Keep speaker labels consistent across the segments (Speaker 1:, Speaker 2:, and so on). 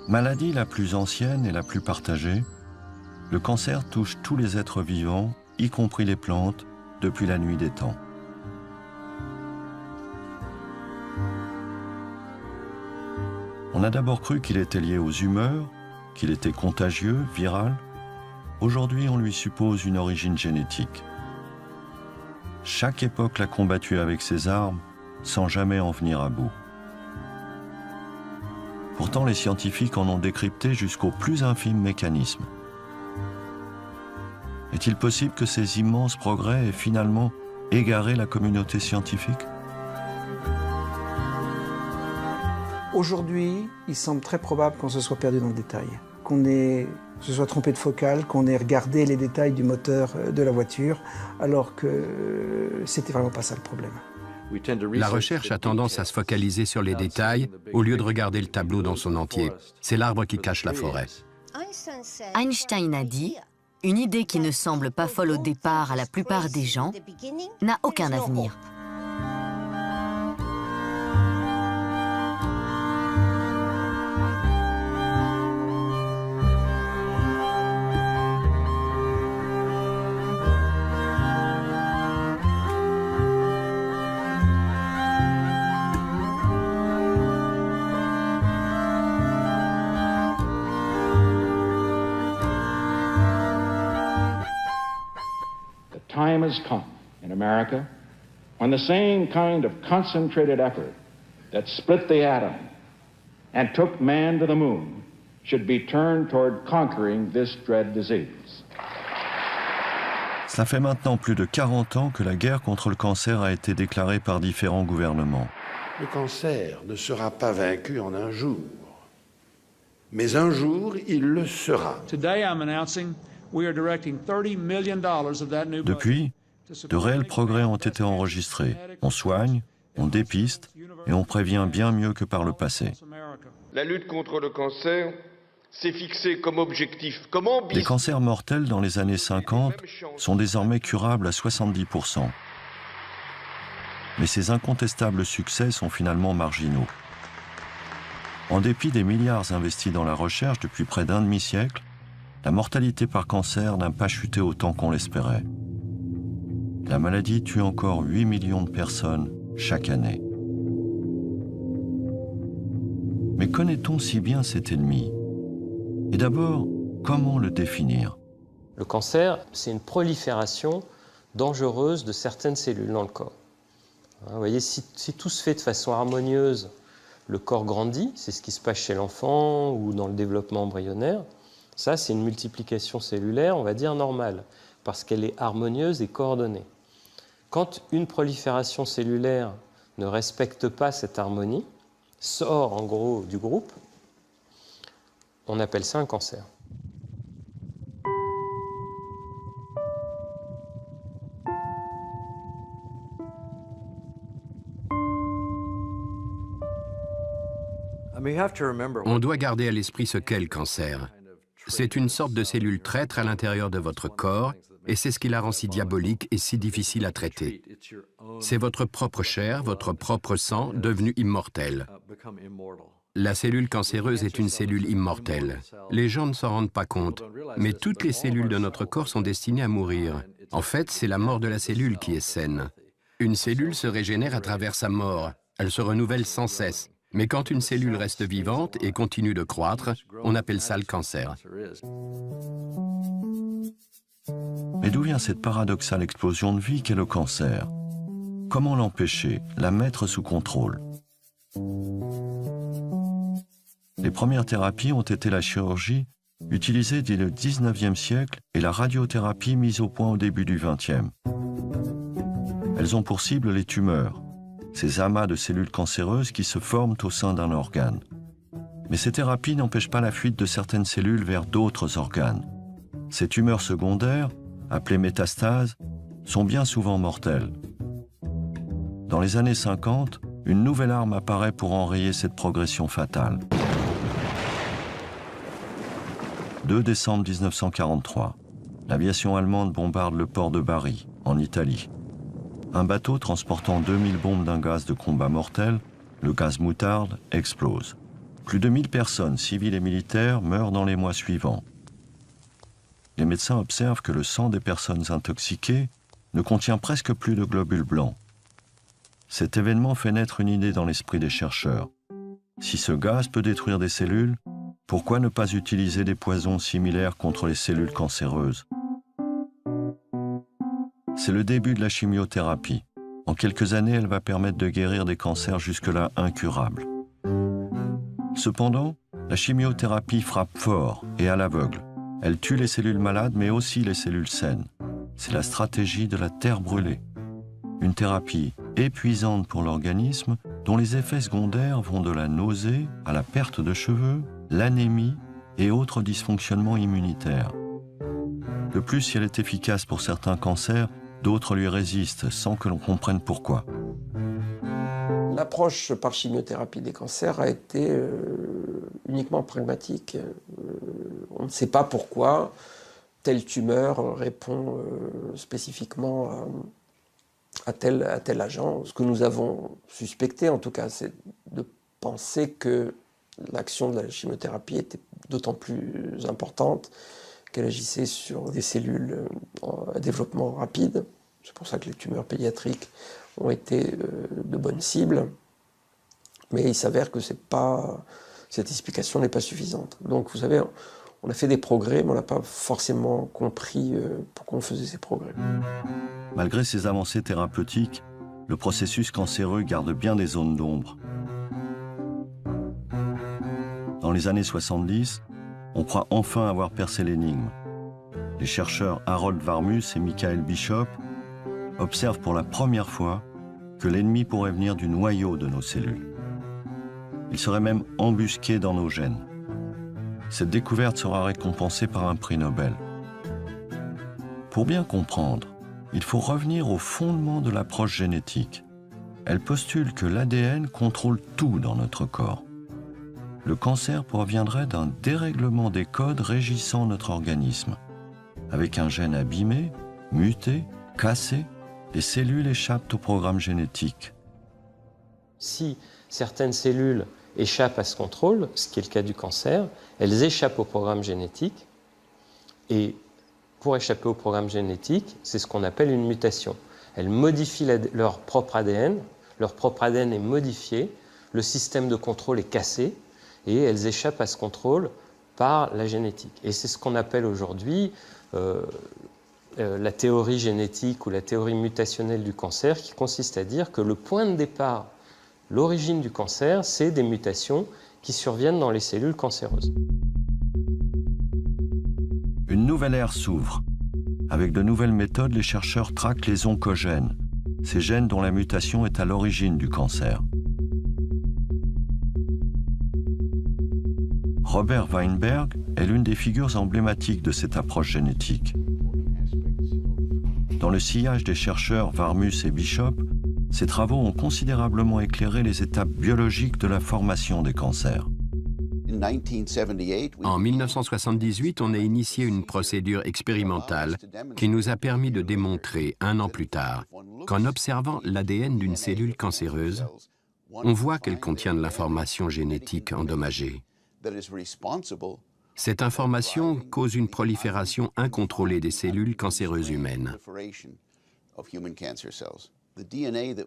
Speaker 1: Maladie la plus ancienne et la plus partagée, le cancer touche tous les êtres vivants, y compris les plantes, depuis la nuit des temps. On a d'abord cru qu'il était lié aux humeurs, qu'il était contagieux, viral. Aujourd'hui, on lui suppose une origine génétique. Chaque époque l'a combattu avec ses armes, sans jamais en venir à bout. Pourtant, les scientifiques en ont décrypté jusqu'au plus infime mécanisme. Est-il possible que ces immenses progrès aient finalement égaré la communauté scientifique ?
Speaker 2: Aujourd'hui, il semble très probable qu'on se soit perdu dans le détail, qu'on se soit trompé de focale, qu'on ait regardé les détails du moteur de la voiture, alors que c'était vraiment pas ça le problème.
Speaker 3: La recherche a tendance à se focaliser sur les détails au lieu de regarder le tableau dans son entier. C'est l'arbre qui cache la forêt.
Speaker 4: Einstein a dit « Une idée qui ne semble pas folle au départ à la plupart des gens n'a aucun avenir ».
Speaker 5: Time has come in America when the same kind of concentrated effort that split the atom and took man to the moon should be turned toward conquering this dread disease.
Speaker 1: Cela fait maintenant plus de 40 ans que la guerre contre le cancer a été déclarée par différents gouvernements.
Speaker 6: Le cancer ne sera pas vaincu en un jour, mais un jour, il le sera.
Speaker 5: Today I'm announcing we are directing $30 million of that new budget.
Speaker 1: Depuis, de réels progrès ont été enregistrés. On soigne, on dépiste et on prévient bien mieux que par le passé.
Speaker 7: La lutte contre le cancer s'est fixée comme objectif, comme
Speaker 1: Les
Speaker 7: ambition.
Speaker 1: cancers mortels dans les années 50 sont désormais curables à 70%. Mais ces incontestables succès sont finalement marginaux. En dépit des milliards investis dans la recherche depuis près d'un demi-siècle, la mortalité par cancer n'a pas chuté autant qu'on l'espérait. La maladie tue encore 8 millions de personnes chaque année. Mais connaît-on si bien cet ennemi ? Et d'abord, comment le définir ?
Speaker 8: Le cancer, c'est une prolifération dangereuse de certaines cellules dans le corps. Vous voyez, si tout se fait de façon harmonieuse, le corps grandit, c'est ce qui se passe chez l'enfant ou dans le développement embryonnaire. Ça, c'est une multiplication cellulaire, on va dire, normale, parce qu'elle est harmonieuse et coordonnée. Quand une prolifération cellulaire ne respecte pas cette harmonie, sort en gros du groupe, on appelle ça un cancer.
Speaker 3: On doit garder à l'esprit ce qu'est le cancer. C'est une sorte de cellule traître à l'intérieur de votre corps, et c'est ce qui la rend si diabolique et si difficile à traiter. C'est votre propre chair, votre propre sang, devenu immortel. La cellule cancéreuse est une cellule immortelle. Les gens ne s'en rendent pas compte, mais toutes les cellules de notre corps sont destinées à mourir. En fait, c'est la mort de la cellule qui est saine. Une cellule se régénère à travers sa mort. Elle se renouvelle sans cesse. Mais quand une cellule reste vivante et continue de croître, on appelle ça le cancer.
Speaker 1: Mais d'où vient cette paradoxale explosion de vie qu'est le cancer ? Comment l'empêcher, la mettre sous contrôle ? Les premières thérapies ont été la chirurgie, utilisée dès le 19e siècle, et la radiothérapie mise au point au début du 20e. Elles ont pour cible les tumeurs, ces amas de cellules cancéreuses qui se forment au sein d'un organe. Mais ces thérapies n'empêchent pas la fuite de certaines cellules vers d'autres organes. Ces tumeurs secondaires, appelées métastases, sont bien souvent mortelles. Dans les années 50, une nouvelle arme apparaît pour enrayer cette progression fatale. 2 décembre 1943, l'aviation allemande bombarde le port de Bari, en Italie. Un bateau transportant 2000 bombes d'un gaz de combat mortel, le gaz moutarde, explose. Plus de 1000 personnes, civiles et militaires, meurent dans les mois suivants. Les médecins observent que le sang des personnes intoxiquées ne contient presque plus de globules blancs. Cet événement fait naître une idée dans l'esprit des chercheurs. Si ce gaz peut détruire des cellules, pourquoi ne pas utiliser des poisons similaires contre les cellules cancéreuses? C'est le début de la chimiothérapie. En quelques années, elle va permettre de guérir des cancers jusque-là incurables. Cependant, la chimiothérapie frappe fort et à l'aveugle. Elle tue les cellules malades, mais aussi les cellules saines. C'est la stratégie de la terre brûlée. Une thérapie épuisante pour l'organisme, dont les effets secondaires vont de la nausée à la perte de cheveux, l'anémie et autres dysfonctionnements immunitaires. De plus, si elle est efficace pour certains cancers, d'autres lui résistent sans que l'on comprenne pourquoi.
Speaker 9: L'approche par chimiothérapie des cancers a été uniquement pragmatique. On ne sait pas pourquoi telle tumeur répond spécifiquement à tel agent. Ce que nous avons suspecté, en tout cas, c'est de penser que l'action de la chimiothérapie était d'autant plus importante qu'elle agissait sur des cellules à développement rapide. C'est pour ça que les tumeurs pédiatriques ont été de bonnes cibles. Mais il s'avère que cette explication n'est pas suffisante. Donc, vous savez, on a fait des progrès, mais on n'a pas forcément compris pourquoi on faisait ces progrès.
Speaker 1: Malgré ces avancées thérapeutiques, le processus cancéreux garde bien des zones d'ombre. Dans les années 70, on croit enfin avoir percé l'énigme. Les chercheurs Harold Varmus et Michael Bishop observent pour la première fois que l'ennemi pourrait venir du noyau de nos cellules. Il serait même embusqué dans nos gènes. Cette découverte sera récompensée par un prix Nobel. Pour bien comprendre, il faut revenir au fondement de l'approche génétique. Elle postule que l'ADN contrôle tout dans notre corps. Le cancer proviendrait d'un dérèglement des codes régissant notre organisme. Avec un gène abîmé, muté, cassé, les cellules échappent au programme génétique.
Speaker 8: Si certaines cellules échappent à ce contrôle, ce qui est le cas du cancer, elles échappent au programme génétique. Et pour échapper au programme génétique, c'est ce qu'on appelle une mutation. Elles modifient leur propre ADN est modifié, le système de contrôle est cassé, et elles échappent à ce contrôle par la génétique. Et c'est ce qu'on appelle aujourd'hui la théorie génétique ou la théorie mutationnelle du cancer, qui consiste à dire que le point de départ, l'origine du cancer, c'est des mutations qui surviennent dans les cellules cancéreuses.
Speaker 1: Une nouvelle ère s'ouvre. Avec de nouvelles méthodes, les chercheurs traquent les oncogènes, ces gènes dont la mutation est à l'origine du cancer. Robert Weinberg est l'une des figures emblématiques de cette approche génétique. Dans le sillage des chercheurs Varmus et Bishop, ces travaux ont considérablement éclairé les étapes biologiques de la formation des cancers.
Speaker 3: En 1978, on a initié une procédure expérimentale qui nous a permis de démontrer, un an plus tard, qu'en observant l'ADN d'une cellule cancéreuse, on voit qu'elle contient de l'information génétique endommagée. Cette information cause une prolifération incontrôlée des cellules cancéreuses humaines.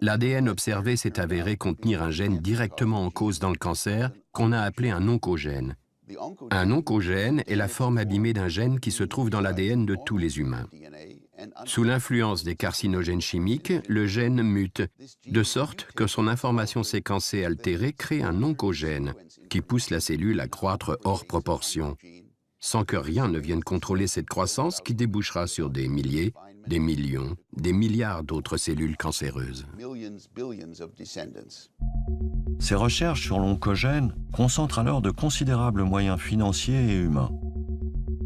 Speaker 3: L'ADN observé s'est avéré contenir un gène directement en cause dans le cancer qu'on a appelé un oncogène. Un oncogène est la forme abîmée d'un gène qui se trouve dans l'ADN de tous les humains. Sous l'influence des carcinogènes chimiques, le gène mute, de sorte que son information séquencée altérée crée un oncogène qui pousse la cellule à croître hors proportion, sans que rien ne vienne contrôler cette croissance qui débouchera sur des milliers, des millions, des milliards d'autres cellules cancéreuses.
Speaker 1: Ces recherches sur l'oncogène concentrent alors de considérables moyens financiers et humains.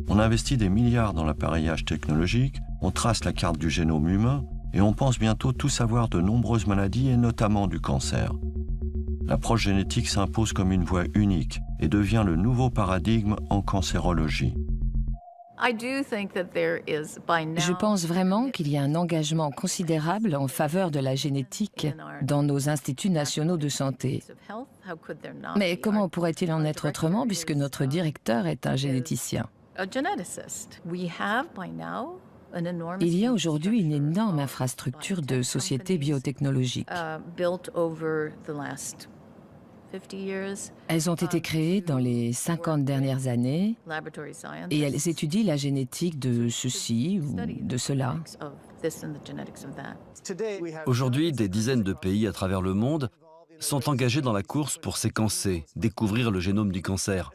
Speaker 1: On investit des milliards dans l'appareillage technologique, on trace la carte du génome humain et on pense bientôt tout savoir de nombreuses maladies et notamment du cancer. L'approche génétique s'impose comme une voie unique et devient le nouveau paradigme en cancérologie.
Speaker 10: Je pense vraiment qu'il y a un engagement considérable en faveur de la génétique dans nos instituts nationaux de santé. Mais comment pourrait-il en être autrement puisque notre directeur est un généticien? Il y a aujourd'hui une énorme infrastructure de sociétés biotechnologiques. Elles ont été créées dans les 50 dernières années et elles étudient la génétique de ceci ou de cela.
Speaker 11: Aujourd'hui, des dizaines de pays à travers le monde sont engagés dans la course pour séquencer, découvrir le génome du cancer.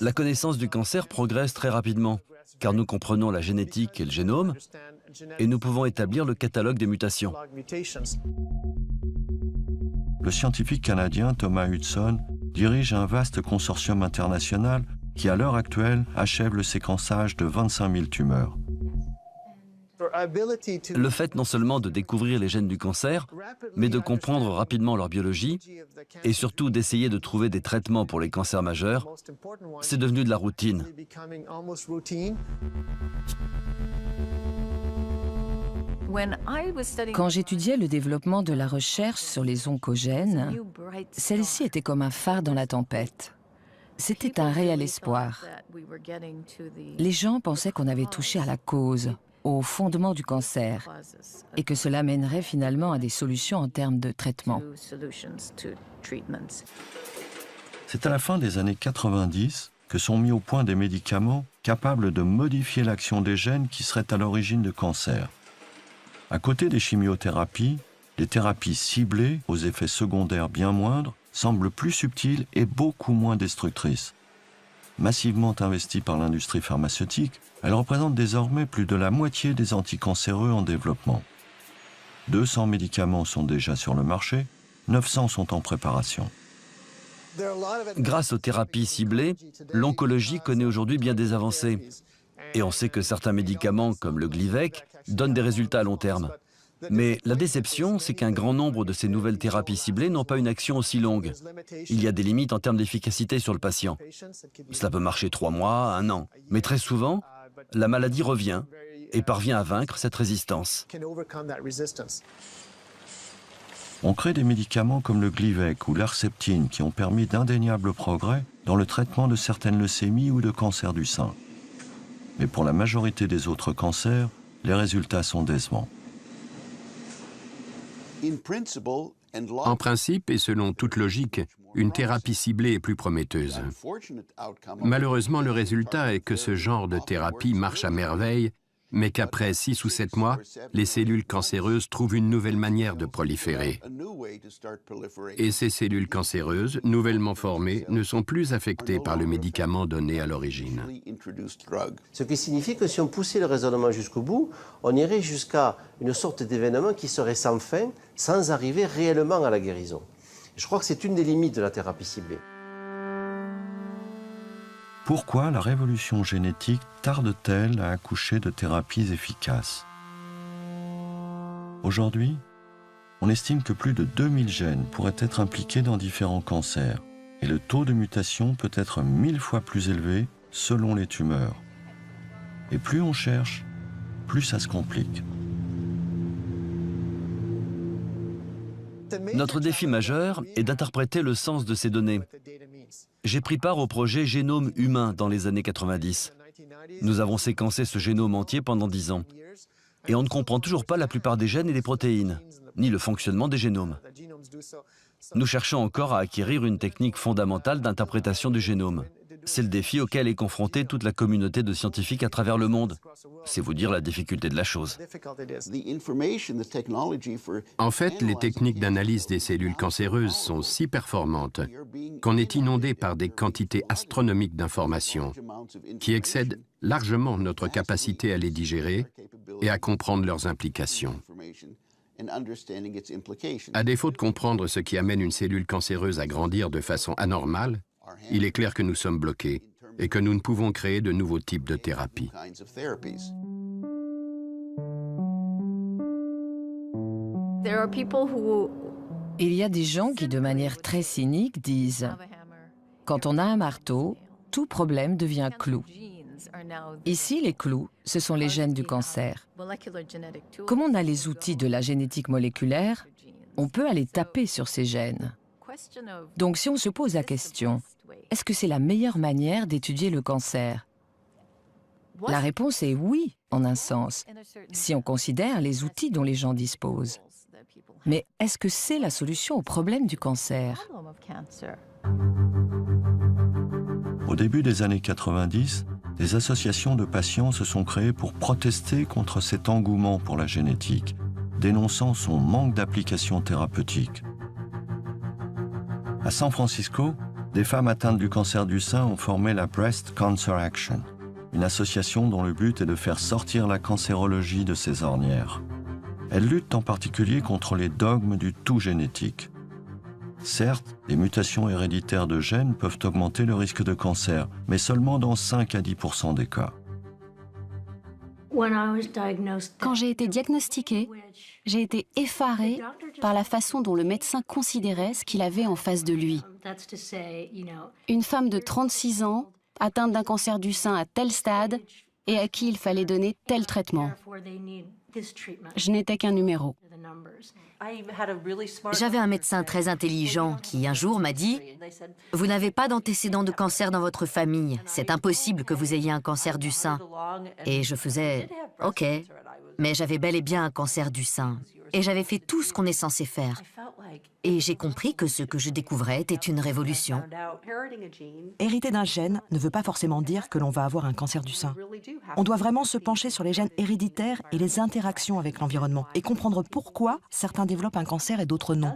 Speaker 11: La connaissance du cancer progresse très rapidement, car nous comprenons la génétique et le génome, et nous pouvons établir le catalogue des mutations.
Speaker 1: Le scientifique canadien Thomas Hudson dirige un vaste consortium international qui, à l'heure actuelle, achève le séquençage de 25 000 tumeurs.
Speaker 11: Le fait non seulement de découvrir les gènes du cancer, mais de comprendre rapidement leur biologie et surtout d'essayer de trouver des traitements pour les cancers majeurs, c'est devenu de la routine.
Speaker 10: Quand j'étudiais le développement de la recherche sur les oncogènes, celle-ci était comme un phare dans la tempête. C'était un réel espoir. Les gens pensaient qu'on avait touché à la cause, au fondement du cancer, et que cela mènerait finalement à des solutions en termes de traitement.
Speaker 1: C'est à la fin des années 90 que sont mis au point des médicaments capables de modifier l'action des gènes qui seraient à l'origine de cancers. À côté des chimiothérapies, les thérapies ciblées, aux effets secondaires bien moindres, semblent plus subtiles et beaucoup moins destructrices. Massivement investies par l'industrie pharmaceutique, elles représentent désormais plus de la moitié des anticancéreux en développement. 200 médicaments sont déjà sur le marché, 900 sont en préparation.
Speaker 11: Grâce aux thérapies ciblées, l'oncologie connaît aujourd'hui bien des avancées. Et on sait que certains médicaments, comme le Glivec, donnent des résultats à long terme. Mais la déception, c'est qu'un grand nombre de ces nouvelles thérapies ciblées n'ont pas une action aussi longue. Il y a des limites en termes d'efficacité sur le patient. Cela peut marcher 3 mois, 1 an. Mais très souvent, la maladie revient et parvient à vaincre cette résistance.
Speaker 1: On crée des médicaments comme le Glivec ou l'Herceptine qui ont permis d'indéniables progrès dans le traitement de certaines leucémies ou de cancers du sein. Mais pour la majorité des autres cancers, les résultats sont décevants.
Speaker 3: En principe et selon toute logique, une thérapie ciblée est plus prometteuse. Malheureusement, le résultat est que ce genre de thérapie marche à merveille, mais qu'après 6 ou 7 mois, les cellules cancéreuses trouvent une nouvelle manière de proliférer. Et ces cellules cancéreuses, nouvellement formées, ne sont plus affectées par le médicament donné à l'origine.
Speaker 12: Ce qui signifie que si on poussait le raisonnement jusqu'au bout, on irait jusqu'à une sorte d'événement qui serait sans fin, sans arriver réellement à la guérison. Je crois que c'est une des limites de la thérapie ciblée.
Speaker 1: Pourquoi la révolution génétique tarde-t-elle à accoucher de thérapies efficaces? Aujourd'hui, on estime que plus de 2000 gènes pourraient être impliqués dans différents cancers et le taux de mutation peut être 1000 fois plus élevé selon les tumeurs. Et plus on cherche, plus ça se complique.
Speaker 11: Notre défi majeur est d'interpréter le sens de ces données. J'ai pris part au projet Génome humain dans les années 90. Nous avons séquencé ce génome entier pendant 10 ans. Et on ne comprend toujours pas la plupart des gènes et des protéines, ni le fonctionnement des génomes. Nous cherchons encore à acquérir une technique fondamentale d'interprétation du génome. C'est le défi auquel est confrontée toute la communauté de scientifiques à travers le monde. C'est vous dire la difficulté de la chose.
Speaker 3: En fait, les techniques d'analyse des cellules cancéreuses sont si performantes qu'on est inondé par des quantités astronomiques d'informations qui excèdent largement notre capacité à les digérer et à comprendre leurs implications. À défaut de comprendre ce qui amène une cellule cancéreuse à grandir de façon anormale, il est clair que nous sommes bloqués et que nous ne pouvons créer de nouveaux types de thérapies.
Speaker 10: Il y a des gens qui, de manière très cynique, disent « Quand on a un marteau, tout problème devient clou. Ici, les clous, ce sont les gènes du cancer. Comme on a les outils de la génétique moléculaire, on peut aller taper sur ces gènes. Donc si on se pose la question, est-ce que c'est la meilleure manière d'étudier le cancer? La réponse est oui, en un sens, si on considère les outils dont les gens disposent. Mais est-ce que c'est la solution au problème du cancer?
Speaker 1: Au début des années 90, des associations de patients se sont créées pour protester contre cet engouement pour la génétique, dénonçant son manque d'application thérapeutique. À San Francisco, des femmes atteintes du cancer du sein ont formé la Breast Cancer Action, une association dont le but est de faire sortir la cancérologie de ses ornières. Elles luttent en particulier contre les dogmes du tout génétique. Certes, les mutations héréditaires de gènes peuvent augmenter le risque de cancer, mais seulement dans 5 à 10% des cas.
Speaker 13: Quand j'ai été diagnostiquée, j'ai été effarée par la façon dont le médecin considérait ce qu'il avait en face de lui. Une femme de 36 ans, atteinte d'un cancer du sein à tel stade et à qui il fallait donner tel traitement. Je n'étais qu'un numéro.
Speaker 4: J'avais un médecin très intelligent qui, un jour, m'a dit « Vous n'avez pas d'antécédents de cancer dans votre famille. C'est impossible que vous ayez un cancer du sein. » Et je faisais « Ok, mais j'avais bel et bien un cancer du sein. Et j'avais fait tout ce qu'on est censé faire. » Et j'ai compris que ce que je découvrais était une révolution.
Speaker 14: Hériter d'un gène ne veut pas forcément dire que l'on va avoir un cancer du sein. On doit vraiment se pencher sur les gènes héréditaires et les interactions avec l'environnement et comprendre pourquoi certains développent un cancer et d'autres non.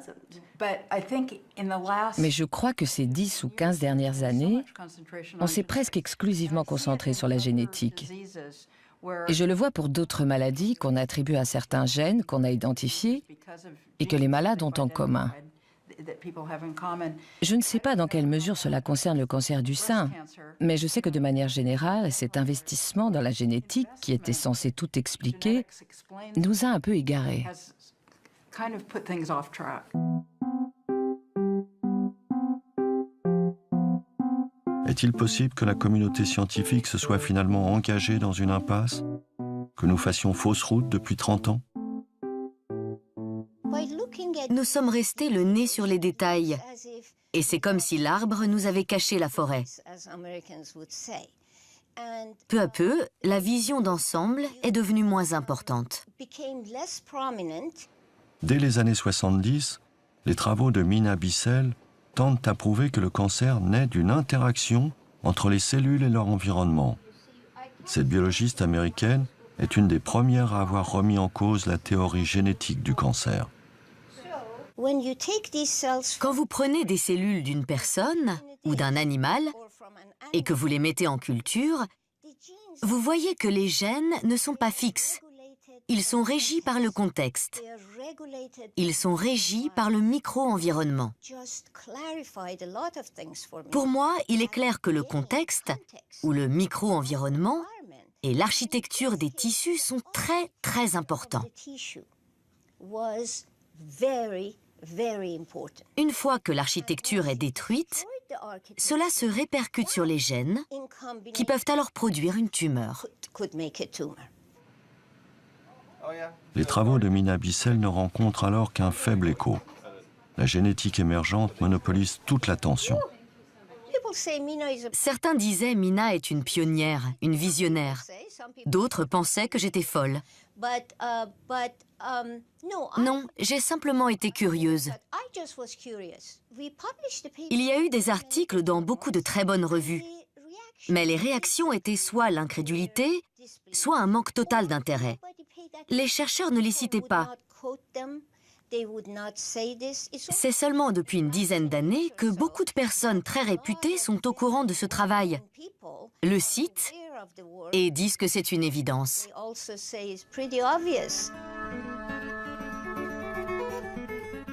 Speaker 10: Mais je crois que ces 10 ou 15 dernières années, on s'est presque exclusivement concentré sur la génétique. Et je le vois pour d'autres maladies qu'on attribue à certains gènes qu'on a identifiés et que les malades ont en commun. Je ne sais pas dans quelle mesure cela concerne le cancer du sein, mais je sais que de manière générale, cet investissement dans la génétique, qui était censé tout expliquer, nous a un peu égarés.
Speaker 1: Est-il possible que la communauté scientifique se soit finalement engagée dans une impasse? Que nous fassions fausse route depuis 30 ans?
Speaker 4: Nous sommes restés le nez sur les détails. Et c'est comme si l'arbre nous avait caché la forêt. Peu à peu, la vision d'ensemble est devenue moins importante.
Speaker 1: Dès les années 70, les travaux de Mina Bissell tentent à prouver que le cancer naît d'une interaction entre les cellules et leur environnement. Cette biologiste américaine est une des premières à avoir remis en cause la théorie génétique du cancer.
Speaker 4: Quand vous prenez des cellules d'une personne ou d'un animal et que vous les mettez en culture, vous voyez que les gènes ne sont pas fixes. Ils sont régis par le contexte. Ils sont régis par le micro-environnement. Pour moi, il est clair que le contexte, ou le micro-environnement, et l'architecture des tissus sont très, très importants. Une fois que l'architecture est détruite, cela se répercute sur les gènes qui peuvent alors produire une tumeur.
Speaker 1: Les travaux de Mina Bissell ne rencontrent alors qu'un faible écho. La génétique émergente monopolise toute l'attention.
Speaker 4: Certains disaient Mina est une pionnière, une visionnaire. D'autres pensaient que j'étais folle. Non, j'ai simplement été curieuse. Il y a eu des articles dans beaucoup de très bonnes revues, mais les réactions étaient soit l'incrédulité, soit un manque total d'intérêt. Les chercheurs ne les citaient pas. C'est seulement depuis une dizaine d'années que beaucoup de personnes très réputées sont au courant de ce travail, le citent et disent que c'est une évidence.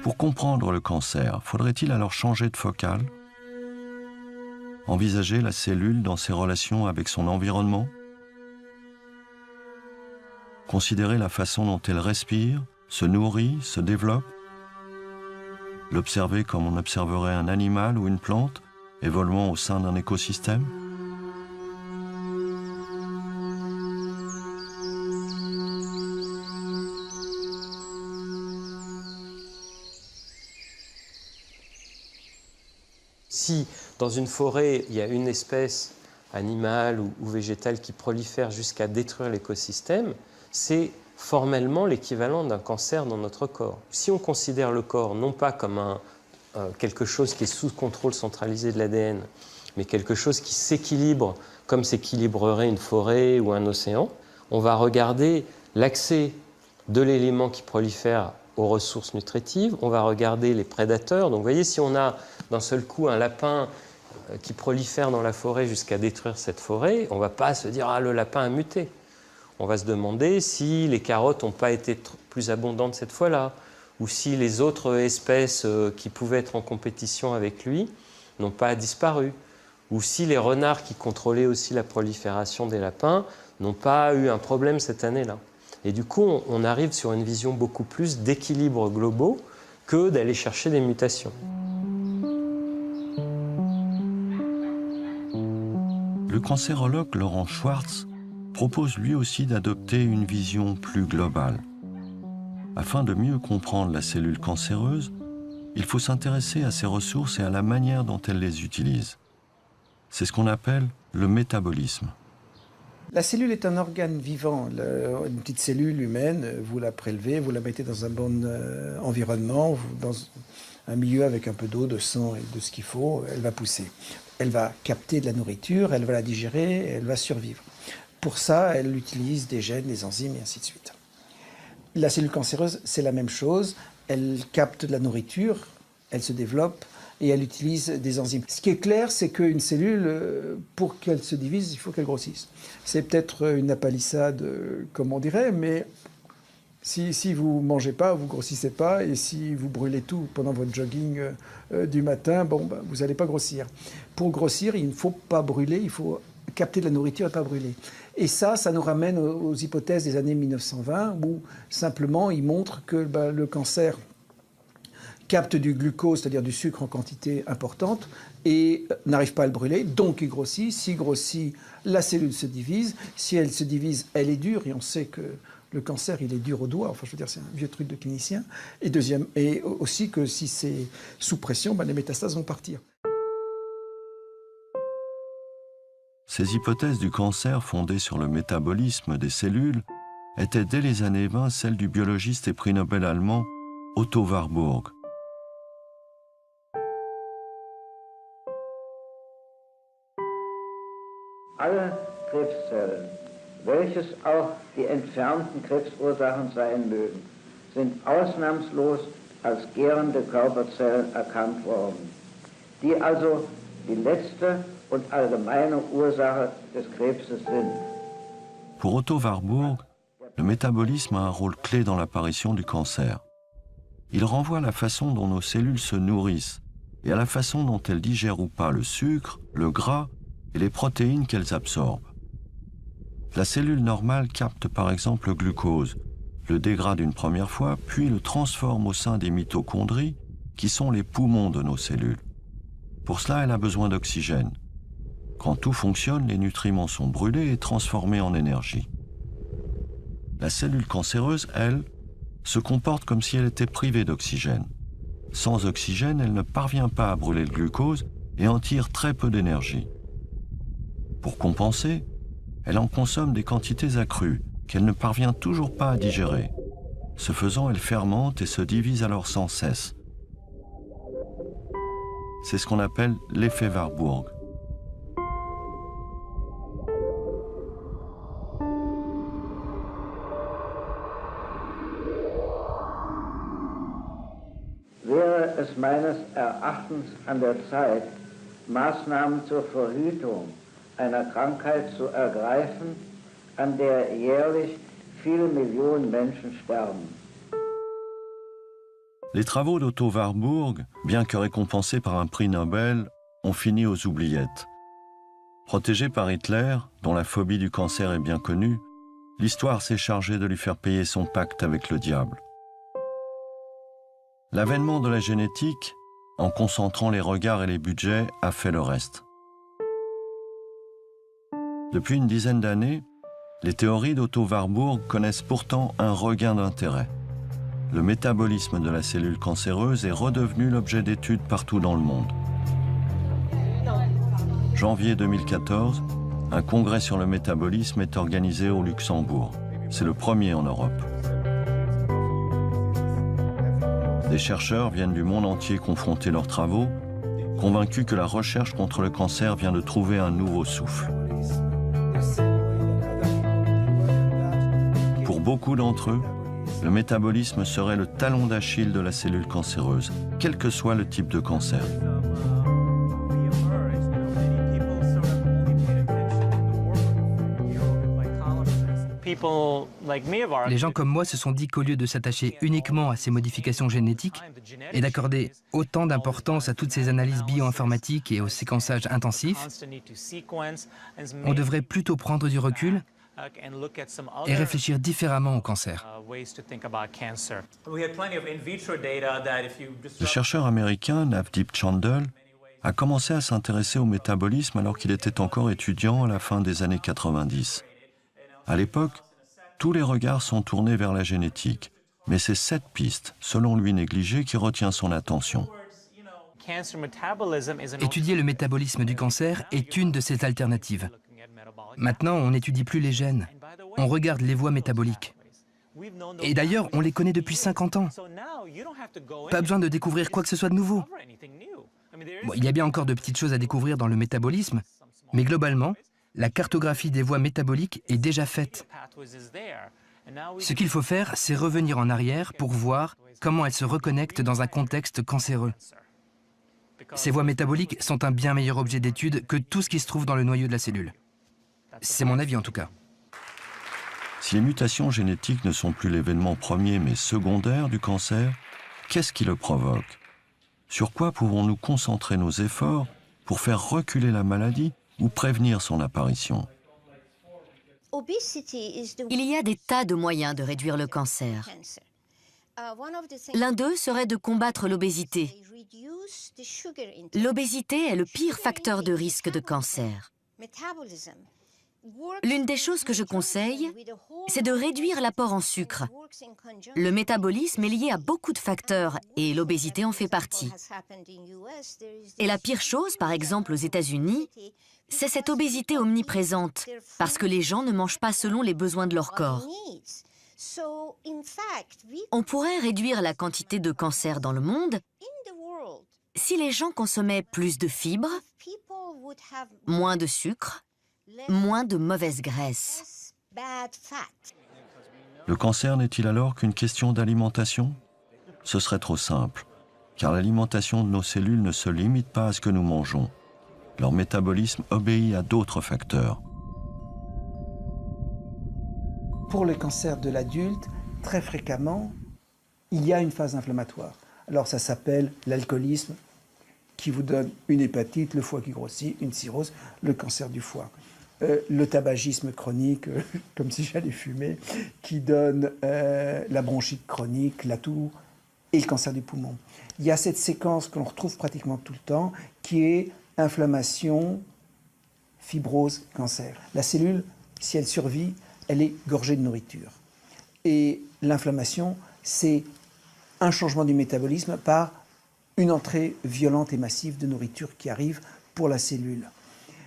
Speaker 1: Pour comprendre le cancer, faudrait-il alors changer de focale? Envisager la cellule dans ses relations avec son environnement? Considérer la façon dont elle respire, se nourrit, se développe? L'observer comme on observerait un animal ou une plante évoluant au sein d'un écosystème?
Speaker 8: Si dans une forêt, il y a une espèce animale ou végétale qui prolifère jusqu'à détruire l'écosystème, c'est formellement l'équivalent d'un cancer dans notre corps. Si on considère le corps non pas comme quelque chose qui est sous contrôle centralisé de l'ADN, mais quelque chose qui s'équilibre comme s'équilibrerait une forêt ou un océan, on va regarder l'accès de l'élément qui prolifère aux ressources nutritives, on va regarder les prédateurs. Donc vous voyez, si on a d'un seul coup un lapin qui prolifère dans la forêt jusqu'à détruire cette forêt, on ne va pas se dire « Ah, le lapin a muté ». On va se demander si les carottes n'ont pas été plus abondantes cette fois-là, ou si les autres espèces qui pouvaient être en compétition avec lui n'ont pas disparu, ou si les renards qui contrôlaient aussi la prolifération des lapins n'ont pas eu un problème cette année-là. Et du coup, on arrive sur une vision beaucoup plus d'équilibres globaux que d'aller chercher des mutations.
Speaker 1: Le cancérologue Laurent Schwartz propose lui aussi d'adopter une vision plus globale. Afin de mieux comprendre la cellule cancéreuse, il faut s'intéresser à ses ressources et à la manière dont elle les utilise. C'est ce qu'on appelle le métabolisme.
Speaker 2: La cellule est un organe vivant. Une petite cellule humaine, vous la prélevez, vous la mettez dans un bon environnement, dans un milieu avec un peu d'eau, de sang et de ce qu'il faut, elle va pousser. Elle va capter de la nourriture, elle va la digérer, elle va survivre. Pour ça, elle utilise des gènes, des enzymes et ainsi de suite. La cellule cancéreuse, c'est la même chose. Elle capte de la nourriture, elle se développe, et elle utilise des enzymes. Ce qui est clair, c'est qu'une cellule, pour qu'elle se divise, il faut qu'elle grossisse. C'est peut-être une apalissade, comme on dirait, mais si vous ne mangez pas, vous ne grossissez pas, et si vous brûlez tout pendant votre jogging du matin, vous n'allez pas grossir. Pour grossir, il ne faut pas brûler, il faut capter de la nourriture et pas brûler. Et ça nous ramène aux hypothèses des années 1920, où simplement, ils montrent que le cancer capte du glucose, c'est-à-dire du sucre en quantité importante, et n'arrive pas à le brûler, donc il grossit. S'il grossit, la cellule se divise. Si elle se divise, elle est dure, et on sait que le cancer, il est dur au doigt. Enfin, je veux dire, c'est un vieux truc de clinicien. Et aussi que si c'est sous pression, les métastases vont partir.
Speaker 1: Ces hypothèses du cancer fondées sur le métabolisme des cellules étaient dès les années 20 celles du biologiste et prix Nobel allemand Otto Warburg.
Speaker 15: Alle Krebszellen, welches auch die entfernten Krebsursachen sein mögen, sind ausnahmslos als gärende Körperzellen erkannt worden, die also die letzte und allgemeine Ursache des Krebses sind.
Speaker 1: Pour Otto Warburg, le métabolisme a un rôle clé dans l'apparition du cancer. Il renvoie à la façon dont nos cellules se nourrissent et à la façon dont elles digèrent ou pas le sucre, le gras et les protéines qu'elles absorbent. La cellule normale capte par exemple le glucose, le dégrade une première fois, puis le transforme au sein des mitochondries, qui sont les poumons de nos cellules. Pour cela, elle a besoin d'oxygène. Quand tout fonctionne, les nutriments sont brûlés et transformés en énergie. La cellule cancéreuse, elle, se comporte comme si elle était privée d'oxygène. Sans oxygène, elle ne parvient pas à brûler le glucose et en tire très peu d'énergie. Pour compenser, elle en consomme des quantités accrues qu'elle ne parvient toujours pas à digérer. Ce faisant, elle fermente et se divise alors sans cesse. C'est ce qu'on appelle l'effet Warburg.
Speaker 15: Wäre es meines Erachtens an der Zeit, Maßnahmen zur Verhütung einer Krankheit zu ergreifen, an der jährlich viele Millionen Menschen sterben.
Speaker 1: Les travaux d'Otto Warburg, bien que récompensés par un prix Nobel, ont fini aux oubliettes. Protégé par Hitler, dont la phobie du cancer est bien connue, l'histoire s'est chargée de lui faire payer son pacte avec le diable. L'avènement de la génétique, en concentrant les regards et les budgets, a fait le reste. Depuis une dizaine d'années, les théories d'Otto Warburg connaissent pourtant un regain d'intérêt. Le métabolisme de la cellule cancéreuse est redevenu l'objet d'études partout dans le monde. Janvier 2014, un congrès sur le métabolisme est organisé au Luxembourg. C'est le premier en Europe. Des chercheurs viennent du monde entier confronter leurs travaux, convaincus que la recherche contre le cancer vient de trouver un nouveau souffle. Pour beaucoup d'entre eux, le métabolisme serait le talon d'Achille de la cellule cancéreuse, quel que soit le type de cancer.
Speaker 16: Les gens comme moi se sont dit qu'au lieu de s'attacher uniquement à ces modifications génétiques et d'accorder autant d'importance à toutes ces analyses bioinformatiques et au séquençage intensif, on devrait plutôt prendre du recul et réfléchir différemment au cancer.
Speaker 1: Le chercheur américain Navdeep Chandel a commencé à s'intéresser au métabolisme alors qu'il était encore étudiant à la fin des années 90. À l'époque, tous les regards sont tournés vers la génétique, mais c'est cette piste, selon lui négligée, qui retient son attention.
Speaker 16: Étudier le métabolisme du cancer est une de ces alternatives. Maintenant, on n'étudie plus les gènes, on regarde les voies métaboliques. Et d'ailleurs, on les connaît depuis 50 ans. Pas besoin de découvrir quoi que ce soit de nouveau. Bon, il y a bien encore de petites choses à découvrir dans le métabolisme, mais globalement, la cartographie des voies métaboliques est déjà faite. Ce qu'il faut faire, c'est revenir en arrière pour voir comment elles se reconnectent dans un contexte cancéreux. Ces voies métaboliques sont un bien meilleur objet d'étude que tout ce qui se trouve dans le noyau de la cellule. C'est mon avis en tout cas.
Speaker 1: Si les mutations génétiques ne sont plus l'événement premier mais secondaire du cancer, qu'est-ce qui le provoque? Sur quoi pouvons-nous concentrer nos efforts pour faire reculer la maladie ou prévenir son apparition?
Speaker 4: Il y a des tas de moyens de réduire le cancer. L'un d'eux serait de combattre l'obésité. L'obésité est le pire facteur de risque de cancer. L'une des choses que je conseille, c'est de réduire l'apport en sucre. Le métabolisme est lié à beaucoup de facteurs et l'obésité en fait partie. Et la pire chose, par exemple aux États-Unis, c'est cette obésité omniprésente, parce que les gens ne mangent pas selon les besoins de leur corps. On pourrait réduire la quantité de cancer dans le monde si les gens consommaient plus de fibres, moins de sucre, moins de mauvaise graisse.
Speaker 1: Le cancer n'est-il alors qu'une question d'alimentation? Ce serait trop simple, car l'alimentation de nos cellules ne se limite pas à ce que nous mangeons. Leur métabolisme obéit à d'autres facteurs.
Speaker 2: Pour le cancer de l'adulte, très fréquemment, il y a une phase inflammatoire. Alors ça s'appelle l'alcoolisme, qui vous donne une hépatite, le foie qui grossit, une cirrhose, le cancer du foie. Le tabagisme chronique, comme si j'allais fumer, qui donne la bronchite chronique, la toux et le cancer du poumon. Il y a cette séquence que l'on retrouve pratiquement tout le temps, qui est inflammation, fibrose, cancer. La cellule, si elle survit, elle est gorgée de nourriture. Et l'inflammation, c'est un changement du métabolisme par une entrée violente et massive de nourriture qui arrive pour la cellule.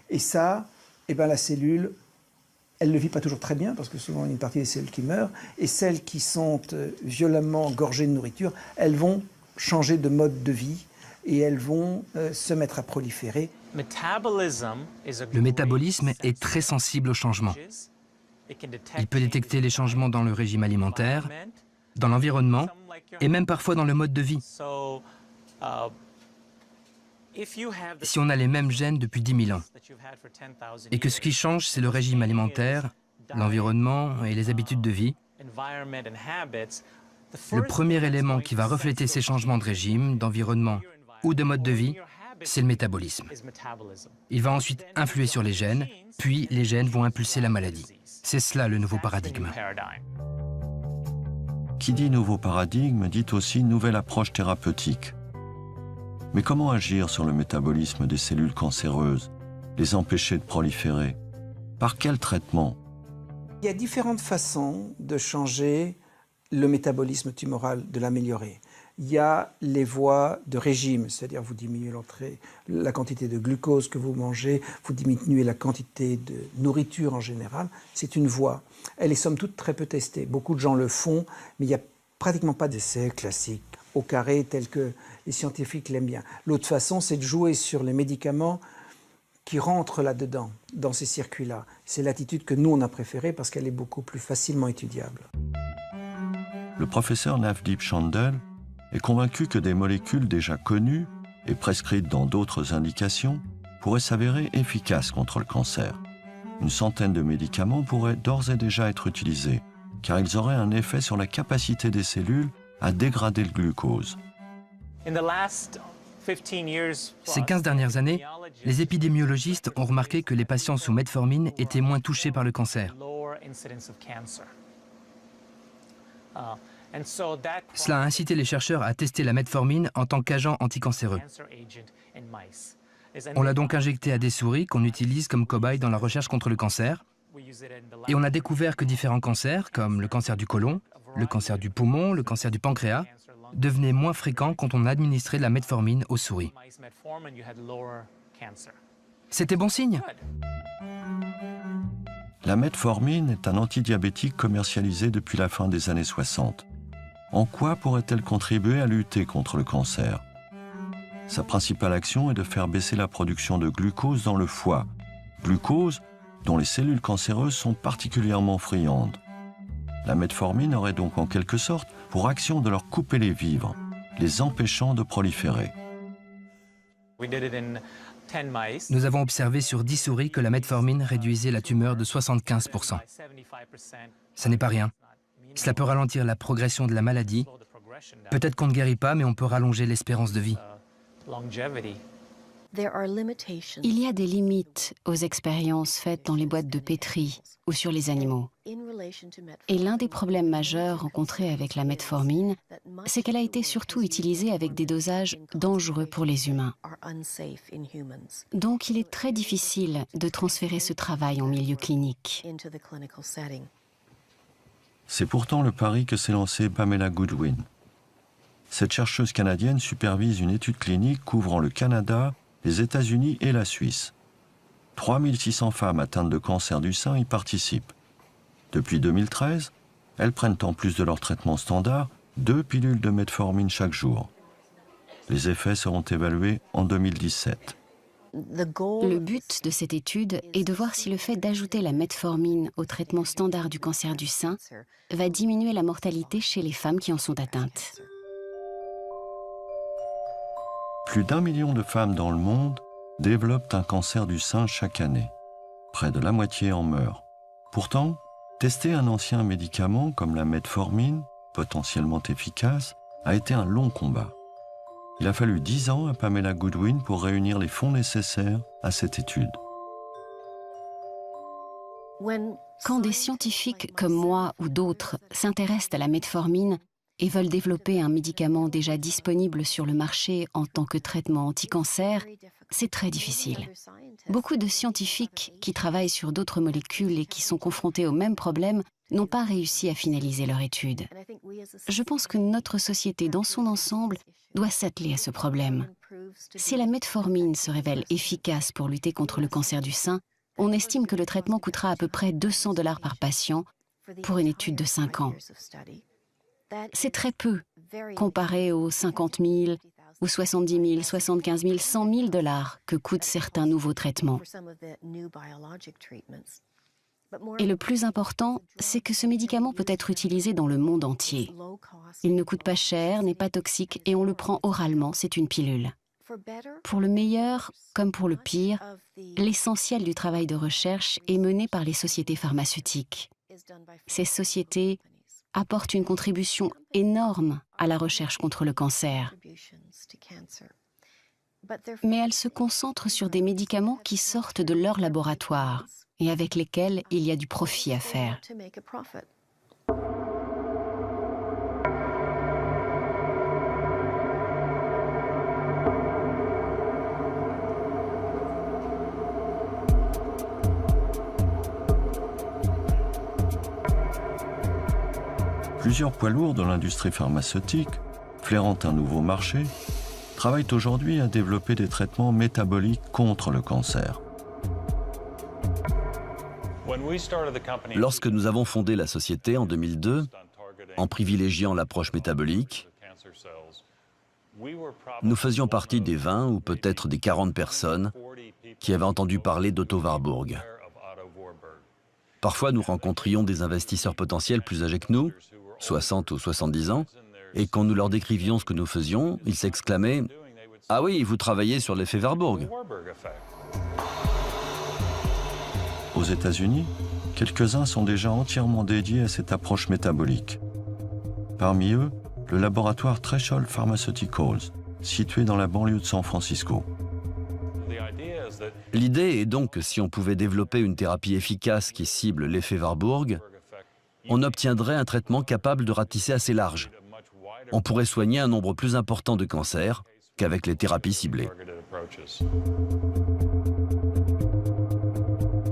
Speaker 2: Et ça, eh ben, la cellule, elle ne le vit pas toujours très bien, parce que souvent il y a une partie des cellules qui meurent, et celles qui sont violemment gorgées de nourriture, elles vont changer de mode de vie, et elles vont se mettre à proliférer.
Speaker 16: Le métabolisme est très sensible aux changements. Il peut détecter les changements dans le régime alimentaire, dans l'environnement, et même parfois dans le mode de vie. Si on a les mêmes gènes depuis 10 000 ans, et que ce qui change, c'est le régime alimentaire, l'environnement et les habitudes de vie, le premier élément qui va refléter ces changements de régime, d'environnement ou de mode de vie, c'est le métabolisme. Il va ensuite influer sur les gènes, puis les gènes vont impulser la maladie. C'est cela le nouveau paradigme.
Speaker 1: Qui dit nouveau paradigme dit aussi nouvelle approche thérapeutique. Mais comment agir sur le métabolisme des cellules cancéreuses, les empêcher de proliférer? Par quel traitement?
Speaker 2: Il y a différentes façons de changer le métabolisme tumoral, de l'améliorer. Il y a les voies de régime, c'est-à-dire vous diminuez la quantité de glucose que vous mangez, vous diminuez la quantité de nourriture en général. C'est une voie. Elle est somme toute très peu testée. Beaucoup de gens le font, mais il n'y a pratiquement pas d'essai classique au carré tel que les scientifiques l'aiment bien. L'autre façon, c'est de jouer sur les médicaments qui rentrent là-dedans, dans ces circuits-là. C'est l'attitude que nous, on a préférée parce qu'elle est beaucoup plus facilement étudiable.
Speaker 1: Le professeur Navdeep Chandel est convaincu que des molécules déjà connues et prescrites dans d'autres indications pourraient s'avérer efficaces contre le cancer. Une centaine de médicaments pourraient d'ores et déjà être utilisés, car ils auraient un effet sur la capacité des cellules à dégrader le glucose.
Speaker 16: Ces 15 dernières années, les épidémiologistes ont remarqué que les patients sous metformine étaient moins touchés par le cancer. Cela a incité les chercheurs à tester la metformine en tant qu'agent anticancéreux. On l'a donc injecté à des souris qu'on utilise comme cobayes dans la recherche contre le cancer. Et on a découvert que différents cancers, comme le cancer du côlon, le cancer du poumon, le cancer du pancréas, devenaient moins fréquents quand on administrait la metformine aux souris. C'était bon signe.
Speaker 1: La metformine est un antidiabétique commercialisé depuis la fin des années 60. En quoi pourrait-elle contribuer à lutter contre le cancer? Sa principale action est de faire baisser la production de glucose dans le foie, glucose dont les cellules cancéreuses sont particulièrement friandes. La metformine aurait donc en quelque sorte pour action de leur couper les vivres, les empêchant de proliférer.
Speaker 16: Nous avons observé sur 10 souris que la metformine réduisait la tumeur de 75%. Ça n'est pas rien. Cela peut ralentir la progression de la maladie. Peut-être qu'on ne guérit pas, mais on peut rallonger l'espérance de vie.
Speaker 13: Il y a des limites aux expériences faites dans les boîtes de pétri ou sur les animaux. Et l'un des problèmes majeurs rencontrés avec la metformine, c'est qu'elle a été surtout utilisée avec des dosages dangereux pour les humains. Donc il est très difficile de transférer ce travail en milieu clinique.
Speaker 1: C'est pourtant le pari que s'est lancé Pamela Goodwin. Cette chercheuse canadienne supervise une étude clinique couvrant le Canada, les États-Unis et la Suisse. 3600 femmes atteintes de cancer du sein y participent. Depuis 2013, elles prennent en plus de leur traitement standard 2 pilules de metformine chaque jour. Les effets seront évalués en 2017.
Speaker 13: Le but de cette étude est de voir si le fait d'ajouter la metformine au traitement standard du cancer du sein va diminuer la mortalité chez les femmes qui en sont atteintes.
Speaker 1: Plus d'1 million de femmes dans le monde développent un cancer du sein chaque année. Près de la moitié en meurt. Pourtant, tester un ancien médicament comme la metformine, potentiellement efficace, a été un long combat. Il a fallu 10 ans à Pamela Goodwin pour réunir les fonds nécessaires à cette étude.
Speaker 13: Quand des scientifiques comme moi ou d'autres s'intéressent à la metformine et veulent développer un médicament déjà disponible sur le marché en tant que traitement anti-cancer, c'est très difficile. Beaucoup de scientifiques qui travaillent sur d'autres molécules et qui sont confrontés au même problème n'ont pas réussi à finaliser leur étude. Je pense que notre société dans son ensemble doit s'atteler à ce problème. Si la metformine se révèle efficace pour lutter contre le cancer du sein, on estime que le traitement coûtera à peu près $200 par patient pour une étude de 5 ans. C'est très peu, comparé aux 50 000, ou 70 000, 75 000, 100 000 $ que coûtent certains nouveaux traitements. Et le plus important, c'est que ce médicament peut être utilisé dans le monde entier. Il ne coûte pas cher, n'est pas toxique et on le prend oralement, c'est une pilule. Pour le meilleur comme pour le pire, l'essentiel du travail de recherche est mené par les sociétés pharmaceutiques. Ces sociétés apportent une contribution énorme à la recherche contre le cancer. Mais elles se concentrent sur des médicaments qui sortent de leur laboratoire et avec lesquels il y a du profit à faire.
Speaker 1: Plusieurs poids lourds de l'industrie pharmaceutique flairant un nouveau marché, travaillent aujourd'hui à développer des traitements métaboliques contre le cancer.
Speaker 11: Lorsque nous avons fondé la société en 2002, en privilégiant l'approche métabolique, nous faisions partie des 20 ou peut-être des 40 personnes qui avaient entendu parler d'Otto Warburg. Parfois, nous rencontrions des investisseurs potentiels plus âgés que nous, 60 ou 70 ans, et quand nous leur décrivions ce que nous faisions, ils s'exclamaient « Ah oui, vous travaillez sur l'effet Warburg ».
Speaker 1: Aux États-Unis, quelques-uns sont déjà entièrement dédiés à cette approche métabolique. Parmi eux, le laboratoire Threshold Pharmaceuticals, situé dans la banlieue de San Francisco.
Speaker 11: L'idée est donc que si on pouvait développer une thérapie efficace qui cible l'effet Warburg, on obtiendrait un traitement capable de ratisser assez large. On pourrait soigner un nombre plus important de cancers qu'avec les thérapies ciblées.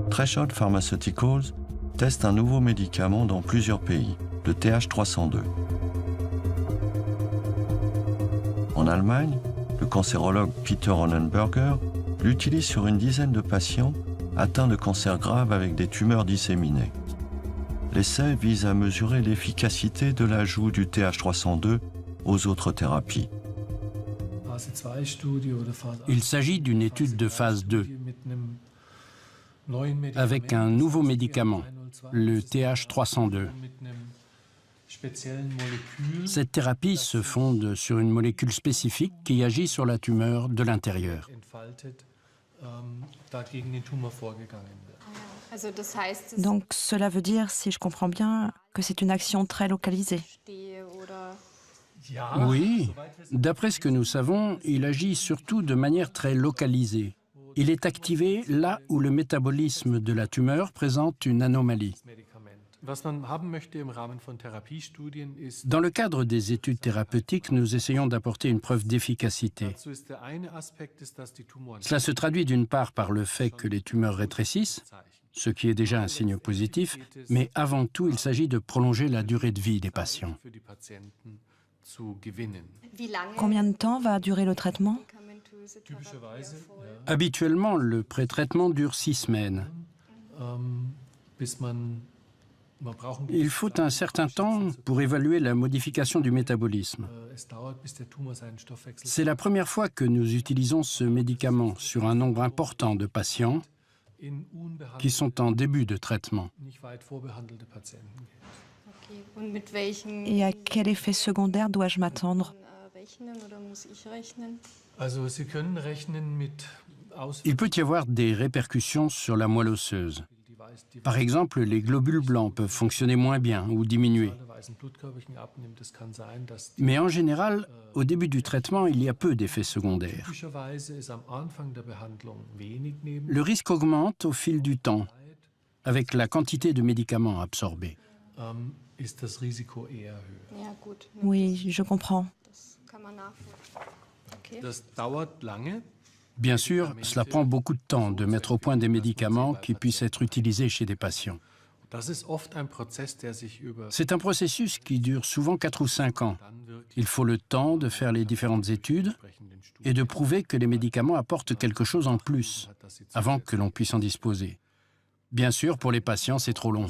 Speaker 1: Threshold Pharmaceuticals teste un nouveau médicament dans plusieurs pays, le TH302. En Allemagne, le cancérologue Peter Onnenberger l'utilise sur une dizaine de patients atteints de cancer grave avec des tumeurs disséminées. L'essai vise à mesurer l'efficacité de l'ajout du TH302 aux autres thérapies.
Speaker 17: Il s'agit d'une étude de phase 2 avec un nouveau médicament, le TH302. Cette thérapie se fonde sur une molécule spécifique qui agit sur la tumeur de l'intérieur.
Speaker 14: Donc cela veut dire, si je comprends bien, que c'est une action très localisée.
Speaker 17: Oui, d'après ce que nous savons, il agit surtout de manière très localisée. Il est activé là où le métabolisme de la tumeur présente une anomalie. Dans le cadre des études thérapeutiques, nous essayons d'apporter une preuve d'efficacité. Cela se traduit d'une part par le fait que les tumeurs rétrécissent, ce qui est déjà un signe positif, mais avant tout, il s'agit de prolonger la durée de vie des patients.
Speaker 14: Combien de temps va durer le traitement?
Speaker 17: Habituellement, le pré-traitement dure 6 semaines. Il faut un certain temps pour évaluer la modification du métabolisme. C'est la première fois que nous utilisons ce médicament sur un nombre important de patients qui sont en début de traitement.
Speaker 14: Et à quel effet secondaire dois-je m'attendre?
Speaker 17: Il peut y avoir des répercussions sur la moelle osseuse. Par exemple, les globules blancs peuvent fonctionner moins bien ou diminuer. Mais en général, au début du traitement, il y a peu d'effets secondaires. Le risque augmente au fil du temps, avec la quantité de médicaments absorbés.
Speaker 14: Oui, je comprends.
Speaker 17: Bien sûr, cela prend beaucoup de temps de mettre au point des médicaments qui puissent être utilisés chez des patients. C'est un processus qui dure souvent 4 ou 5 ans. Il faut le temps de faire les différentes études et de prouver que les médicaments apportent quelque chose en plus avant que l'on puisse en disposer. Bien sûr, pour les patients, c'est trop long.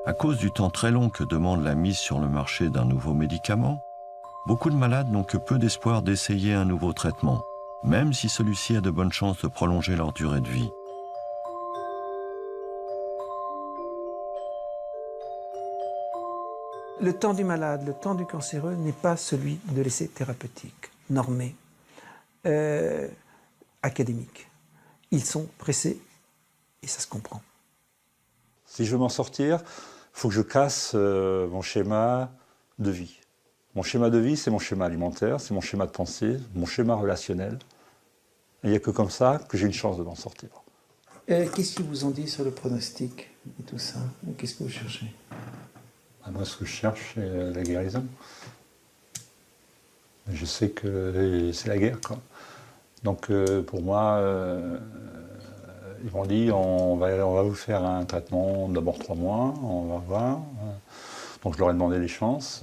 Speaker 1: À cause du temps très long que demande la mise sur le marché d'un nouveau médicament, beaucoup de malades n'ont que peu d'espoir d'essayer un nouveau traitement, même si celui-ci a de bonnes chances de prolonger leur durée de vie.
Speaker 2: Le temps du malade, le temps du cancéreux n'est pas celui de l'essai thérapeutique, normé, académique. Ils sont pressés et ça se comprend.
Speaker 18: Si je veux m'en sortir, il faut que je casse mon schéma de vie. Mon schéma de vie, c'est mon schéma alimentaire, c'est mon schéma de pensée, mon schéma relationnel. Et il n'y a que comme ça que j'ai une chance de m'en sortir.
Speaker 2: Qu'est-ce qu'ils vous ont dit sur le pronostic et tout ça? Qu'est-ce que vous cherchez?
Speaker 18: Moi, ce que je cherche, c'est la guérison. Je sais que c'est la guerre, quoi. Donc, pour moi, Ils m'ont dit, on va vous faire un traitement d'abord 3 mois, on va voir. Donc je leur ai demandé les chances.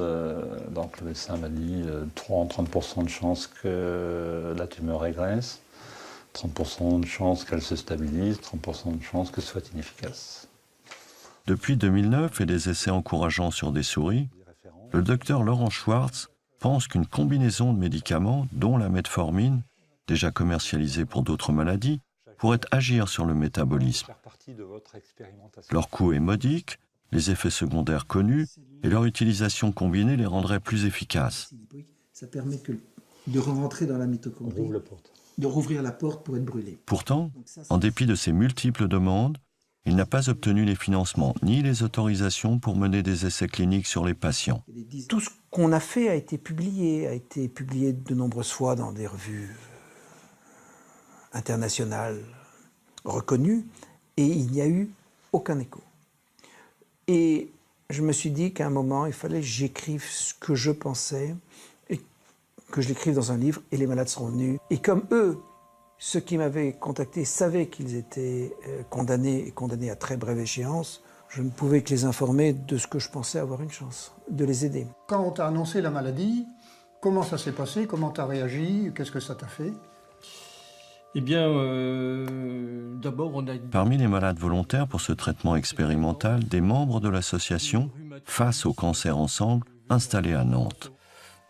Speaker 18: Donc le médecin m'a dit 30% de chances que la tumeur régresse, 30% de chances qu'elle se stabilise, 30% de chances que ce soit inefficace.
Speaker 1: Depuis 2009 et des essais encourageants sur des souris, le docteur Laurent Schwartz pense qu'une combinaison de médicaments, dont la metformine, déjà commercialisée pour d'autres maladies, pourrait agir sur le métabolisme. Leur coût est modique, les effets secondaires connus, et leur utilisation combinée les rendrait plus efficaces.
Speaker 2: Ça permet de rentrer dans la mitochondrie, de rouvrir la porte pour être brûlé.
Speaker 1: Pourtant, en dépit de ces multiples demandes, il n'a pas obtenu les financements ni les autorisations pour mener des essais cliniques sur les patients.
Speaker 2: Tout ce qu'on a fait a été publié de nombreuses fois dans des revues internationales reconnues, et il n'y a eu aucun écho. Et je me suis dit qu'à un moment, il fallait que j'écrive ce que je pensais, et que je l'écrive dans un livre, et les malades sont venus. Et comme eux, ceux qui m'avaient contacté savaient qu'ils étaient condamnés à très brève échéance, je ne pouvais que les informer de ce que je pensais avoir une chance, de les aider.
Speaker 19: Quand on t'a annoncé la maladie, comment ça s'est passé? Comment tu as réagi? Qu'est-ce que ça t'a fait?
Speaker 20: Eh bien, d'abord, on a...
Speaker 1: Parmi les malades volontaires pour ce traitement expérimental, des membres de l'association Face au cancer ensemble, installée à Nantes.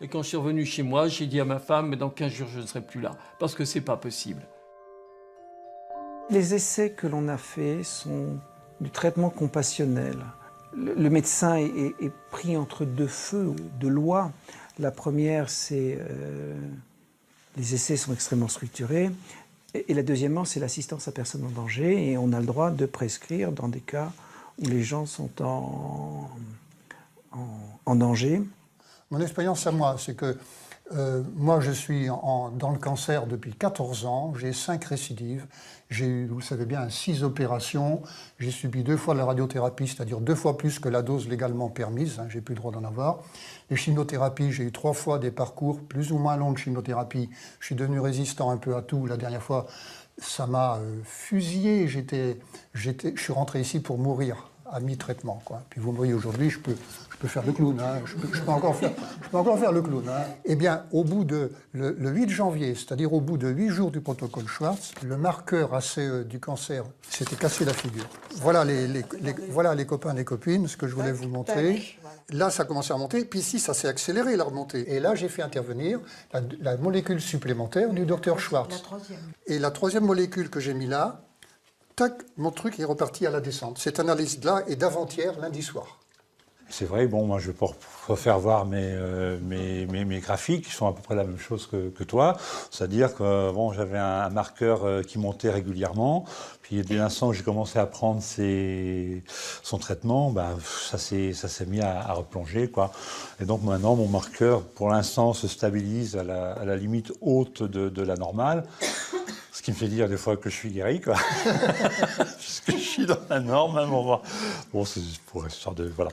Speaker 20: Et quand je suis revenu chez moi, j'ai dit à ma femme, mais dans 15 jours, je ne serai plus là, parce que c'est pas possible.
Speaker 2: Les essais que l'on a faits sont du traitement compassionnel. Le médecin est pris entre deux feux, deux lois. La première, c'est... les essais sont extrêmement structurés. Et la deuxièmement, c'est l'assistance à personne en danger. Et on a le droit de prescrire dans des cas où les gens sont en danger.
Speaker 19: Mon expérience à moi, c'est que moi, je suis dans le cancer depuis 14 ans. J'ai 5 récidives. J'ai eu, vous le savez bien, 6 opérations. J'ai subi 2 fois la radiothérapie, c'est-à-dire 2 fois plus que la dose légalement permise. J'ai plus le droit d'en avoir. Les chimiothérapies, j'ai eu 3 fois des parcours plus ou moins longs de chimiothérapie. Je suis devenu résistant un peu à tout. La dernière fois, ça m'a fusillé. Je suis rentré ici pour mourir à mi-traitement, quoi. Puis vous me voyez aujourd'hui, je peux faire le clown, hein. je peux encore faire le clown. Hein. Eh bien, au bout de le 8 janvier, c'est-à-dire au bout de 8 jours du protocole Schwartz, le marqueur ACE du cancer s'était cassé la figure. Voilà les copains, les copines, ce que je voulais vous montrer. Là, ça a commencé à monter, puis ici, ça s'est accéléré, la remontée. Et là, j'ai fait intervenir la molécule supplémentaire du docteur Schwartz. Et la troisième molécule que j'ai mis là, tac, mon truc est reparti à la descente. Cette analyse-là est d'avant-hier, lundi soir.
Speaker 18: C'est vrai, bon, moi je vais pas faire voir mes graphiques, qui sont à peu près la même chose que toi. C'est-à-dire que bon, j'avais un marqueur qui montait régulièrement, puis dès l'instant que j'ai commencé à prendre son traitement, bah, ça s'est mis à replonger, quoi. Et donc maintenant, mon marqueur, pour l'instant, se stabilise à la limite haute de la normale. Ce qui me fait dire des fois que je suis guéri, quoi. Puisque je suis dans la norme, hein, bon, c'est pour histoire de... Voilà.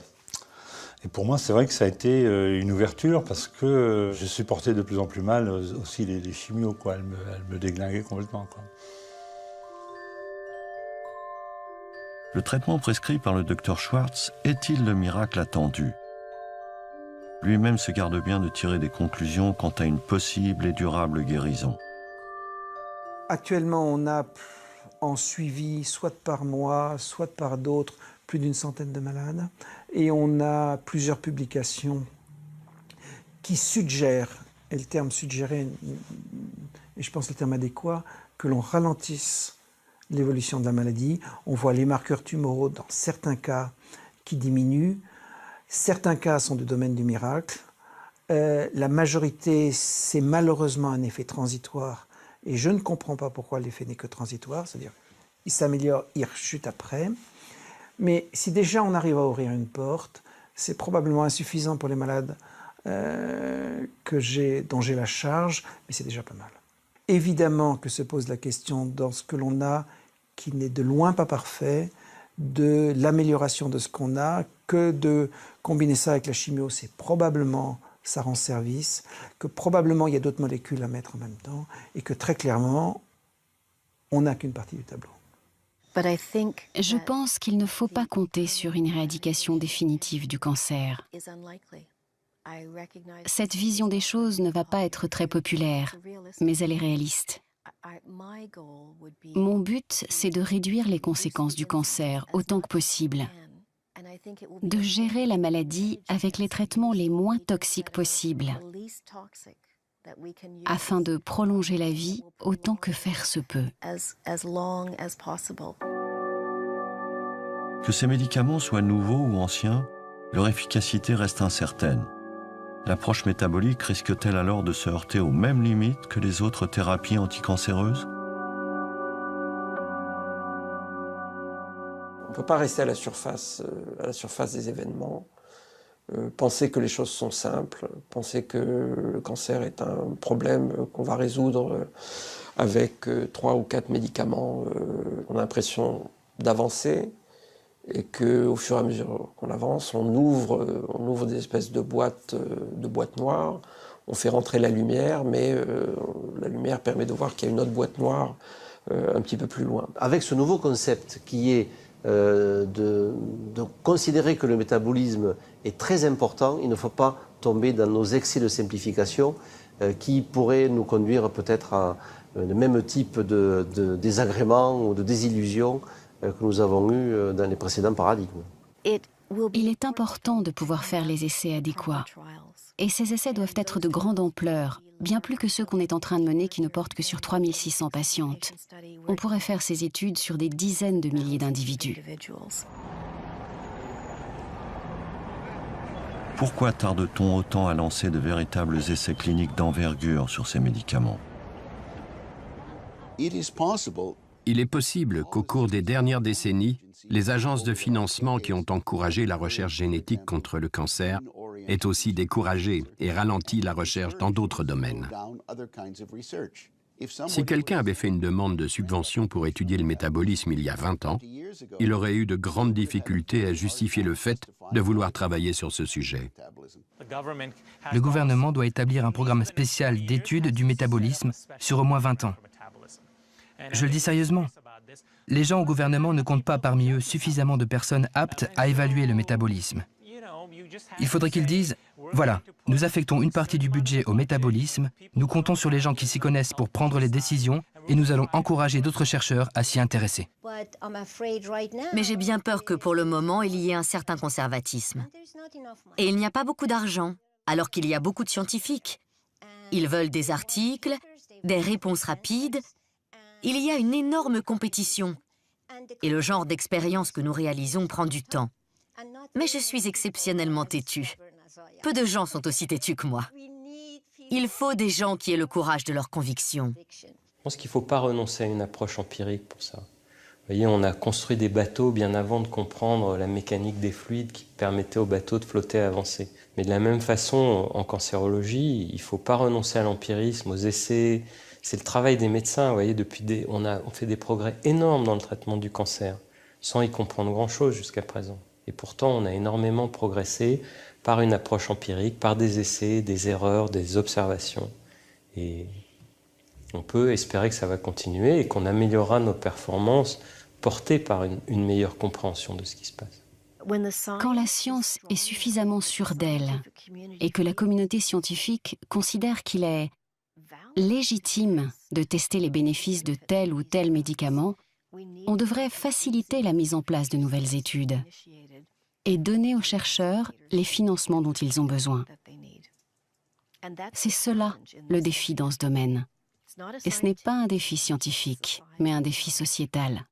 Speaker 18: Et pour moi, c'est vrai que ça a été une ouverture parce que je supportais de plus en plus mal aussi les chimios, quoi. Elles me déglinguaient complètement, quoi.
Speaker 1: Le traitement prescrit par le docteur Schwartz est-il le miracle attendu? Lui-même se garde bien de tirer des conclusions quant à une possible et durable guérison.
Speaker 2: Actuellement, on a en suivi, soit par moi, soit par d'autres, plus d'une centaine de malades. Et on a plusieurs publications qui suggèrent, et le terme suggérer, et je pense le terme adéquat, que l'on ralentisse l'évolution de la maladie. On voit les marqueurs tumoraux dans certains cas qui diminuent. Certains cas sont du domaine du miracle. La majorité, c'est malheureusement un effet transitoire. Et je ne comprends pas pourquoi l'effet n'est que transitoire, c'est-à-dire il s'améliore, il rechute après. Mais si déjà on arrive à ouvrir une porte, c'est probablement insuffisant pour les malades dont j'ai la charge, mais c'est déjà pas mal. Évidemment que se pose la question dans ce que l'on a, qui n'est de loin pas parfait, de l'amélioration de ce qu'on a, que de combiner ça avec la chimio, c'est probablement... ça rend service, que probablement il y a d'autres molécules à mettre en même temps, et que très clairement, on n'a qu'une partie du tableau.
Speaker 13: Je pense qu'il ne faut pas compter sur une éradication définitive du cancer. Cette vision des choses ne va pas être très populaire, mais elle est réaliste. Mon but, c'est de réduire les conséquences du cancer autant que possible, de gérer la maladie avec les traitements les moins toxiques possibles, afin de prolonger la vie autant que faire se peut.
Speaker 1: Que ces médicaments soient nouveaux ou anciens, leur efficacité reste incertaine. L'approche métabolique risque-t-elle alors de se heurter aux mêmes limites que les autres thérapies anticancéreuses?
Speaker 9: On ne peut pas rester à la surface des événements, penser que les choses sont simples, penser que le cancer est un problème qu'on va résoudre avec 3 ou 4 médicaments. On a l'impression d'avancer et qu'au fur et à mesure qu'on avance, on ouvre des espèces de boîtes noires, on fait rentrer la lumière, mais la lumière permet de voir qu'il y a une autre boîte noire un petit peu plus loin.
Speaker 12: Avec ce nouveau concept qui est de considérer que le métabolisme est très important, il ne faut pas tomber dans nos excès de simplification qui pourraient nous conduire peut-être à le même type de désagrément ou de désillusion que nous avons eu dans les précédents paradigmes.
Speaker 13: Il est important de pouvoir faire les essais adéquats. Et ces essais doivent être de grande ampleur, bien plus que ceux qu'on est en train de mener qui ne portent que sur 3600 patientes. On pourrait faire ces études sur des dizaines de milliers d'individus.
Speaker 1: Pourquoi tarde-t-on autant à lancer de véritables essais cliniques d'envergure sur ces médicaments?
Speaker 3: Il est possible qu'au cours des dernières décennies, les agences de financement qui ont encouragé la recherche génétique contre le cancer aient aussi découragé et ralenti la recherche dans d'autres domaines. Si quelqu'un avait fait une demande de subvention pour étudier le métabolisme il y a 20 ans, il aurait eu de grandes difficultés à justifier le fait de vouloir travailler sur ce sujet.
Speaker 16: Le gouvernement doit établir un programme spécial d'études du métabolisme sur au moins 20 ans. Je le dis sérieusement. Les gens au gouvernement ne comptent pas parmi eux suffisamment de personnes aptes à évaluer le métabolisme. Il faudrait qu'ils disent, voilà, nous affectons une partie du budget au métabolisme, nous comptons sur les gens qui s'y connaissent pour prendre les décisions et nous allons encourager d'autres chercheurs à s'y intéresser.
Speaker 4: Mais j'ai bien peur que pour le moment, il y ait un certain conservatisme. Et il n'y a pas beaucoup d'argent, alors qu'il y a beaucoup de scientifiques. Ils veulent des articles, des réponses rapides. Il y a une énorme compétition. Et le genre d'expérience que nous réalisons prend du temps. Mais je suis exceptionnellement têtue. Peu de gens sont aussi têtus que moi. Il faut des gens qui aient le courage de leurs convictions.
Speaker 8: Je pense qu'il ne faut pas renoncer à une approche empirique pour ça. Vous voyez, on a construit des bateaux bien avant de comprendre la mécanique des fluides qui permettait aux bateaux de flotter et avancer. Mais de la même façon, en cancérologie, il ne faut pas renoncer à l'empirisme, aux essais. C'est le travail des médecins. Vous voyez, on fait des progrès énormes dans le traitement du cancer, sans y comprendre grand-chose jusqu'à présent. Et pourtant, on a énormément progressé par une approche empirique, par des essais, des erreurs, des observations. Et on peut espérer que ça va continuer et qu'on améliorera nos performances portées par une meilleure compréhension de ce qui se passe.
Speaker 13: Quand la science est suffisamment sûre d'elle et que la communauté scientifique considère qu'il est légitime de tester les bénéfices de tel ou tel médicament, on devrait faciliter la mise en place de nouvelles études et donner aux chercheurs les financements dont ils ont besoin. C'est cela le défi dans ce domaine. Et ce n'est pas un défi scientifique, mais un défi sociétal.